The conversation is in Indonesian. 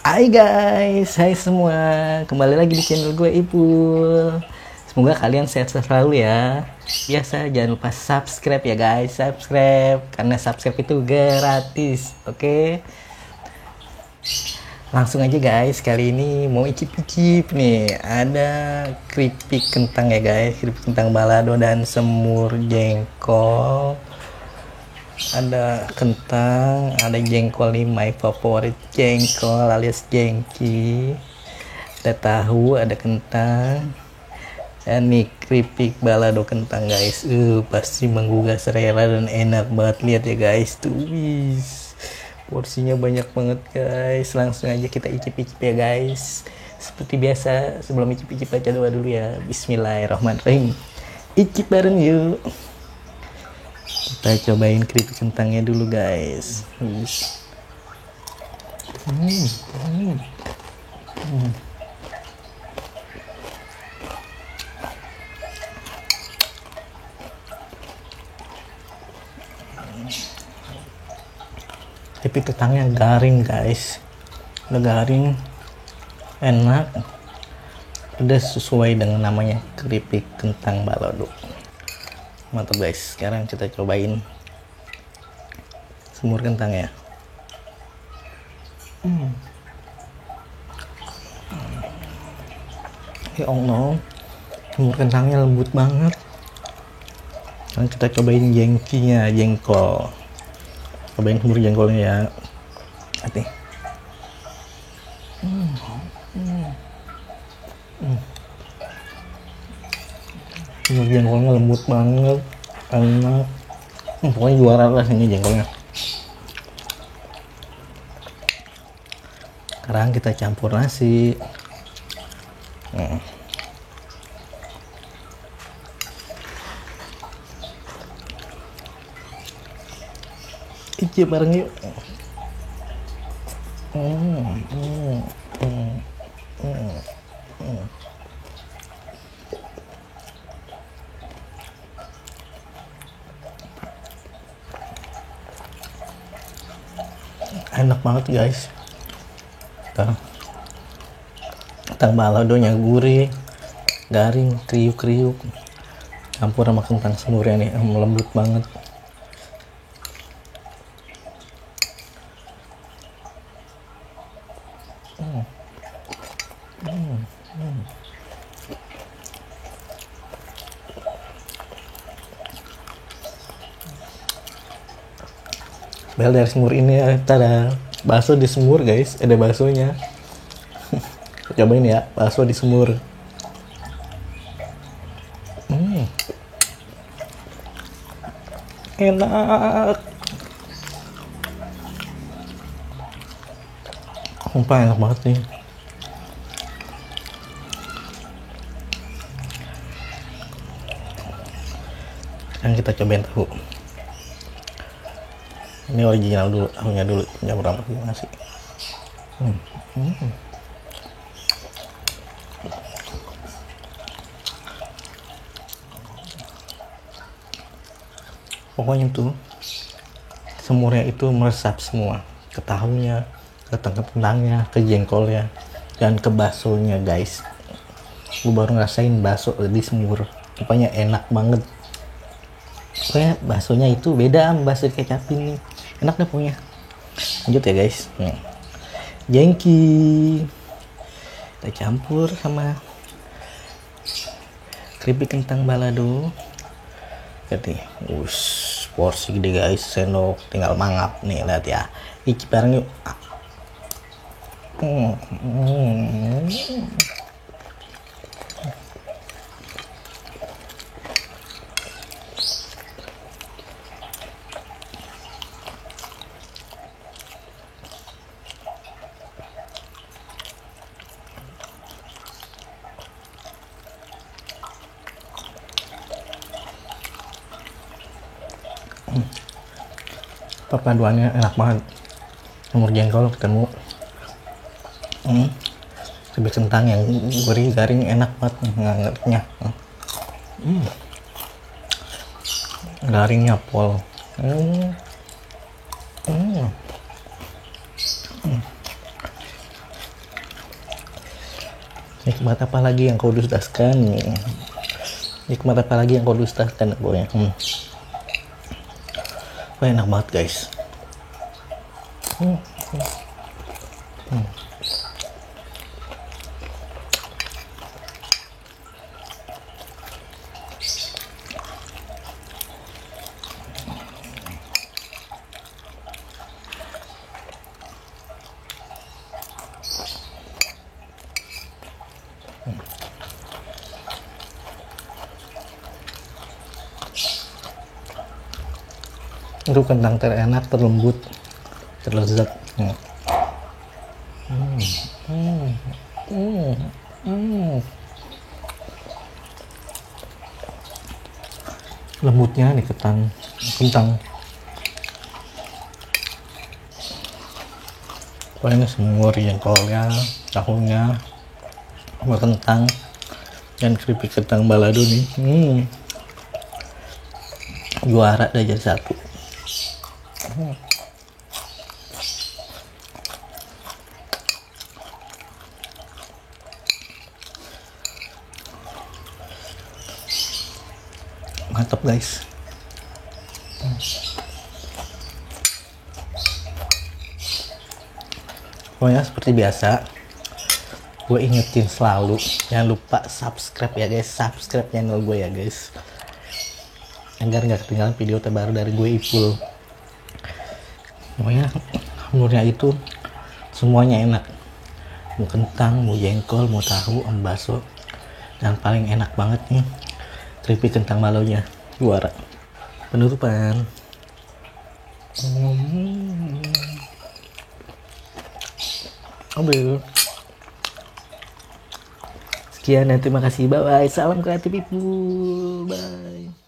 Hai guys, hai semua. Kembali lagi di channel gue Ipul. Semoga kalian sehat selalu ya. Biasa jangan lupa subscribe ya guys, subscribe karena subscribe itu gratis. Oke. Langsung aja guys, kali ini mau icip-icip nih. Ada keripik kentang ya guys, keripik kentang balado dan semur jengkol. Ada kentang, ada jengkol nih, my favorite jengkol alias jengki. Ada tahu, ada kentang, dan nih keripik balado kentang guys. Pasti menggugah selera dan enak banget. Lihat ya guys, tuh wis, porsinya banyak banget guys. Langsung aja kita icip-icip ya guys. Seperti biasa, sebelum icip-icip baca doa dulu ya. Bismillahirrahmanirrahim. Icip bareng yuk. Kita cobain keripik kentangnya dulu guys. Keripik kentangnya garing guys, udah garing, enak, udah sesuai dengan namanya keripik kentang balado. Mantap guys. Sekarang kita cobain semur kentang ya. Ya Allah, semur kentangnya lembut banget. Sekarang kita cobain jengkinya, jengkol. Cobain semur jengkolnya ya. Hati. Semur jengkolnya lembut banget, enak. Pokoknya juara lah ini jengkolnya. Sekarang kita campur nasi. Icip bareng yuk. Enak banget guys. Kentang baladonya gurih, garing, kriuk-kriuk, campur sama kentang semurnya nih, lembut banget. Bel dari semur ini ada bakso di semur guys, ada baksonya. Cobain ya, bakso di semur. Enak. Sumpah enak banget nih. Sekarang kita cobain tahu. Ini original dulu, tahunya dulu, campur sama nasi. Pokoknya tuh semurnya itu meresap semua ke tahunya, ke kentangnya, ke jengkolnya, dan ke baksonya guys. Gue baru ngerasain bakso di semur, pokoknya enak banget. Pokoknya baksonya itu beda sama bakso kecap ini, enak deh pokoknya. Lanjut ya guys. Jengki kita campur sama keripik kentang balado. Jadi, porsi gede guys, sendok tinggal mangap nih, lihat ya. Icip bareng yuk. Perpaduannya enak banget, semur jengkol ketemu keripik kentang yang gurih garing, enak banget ngangetnya. Garingnya pol. Nikmat apa lagi yang kau dustakan? Nikmat apa lagi yang kau dustakan, boy? Wah, enak banget guys. Itu kentang terenak, terlembut, terlezat. Lembutnya nih kentang. Pokoknya semur jengkolnya, tahunya, sama kentang, dan keripik kentang balado nih. Juara dah jadi satu. Mantap guys. Pokoknya seperti biasa, gue ingetin selalu, jangan lupa subscribe ya guys, subscribe channel gue ya guys, agar nggak ketinggalan video terbaru dari gue Ipul. Pokoknya menurutnya itu semuanya enak, mau kentang, mau jengkol, mau tahu, mau bakso, dan paling enak banget nih keripik kentang balonya, juara. Penutupan. Ambil. Sekian dan terima kasih. Bye bye. Salam kreatif Ipul. Bye.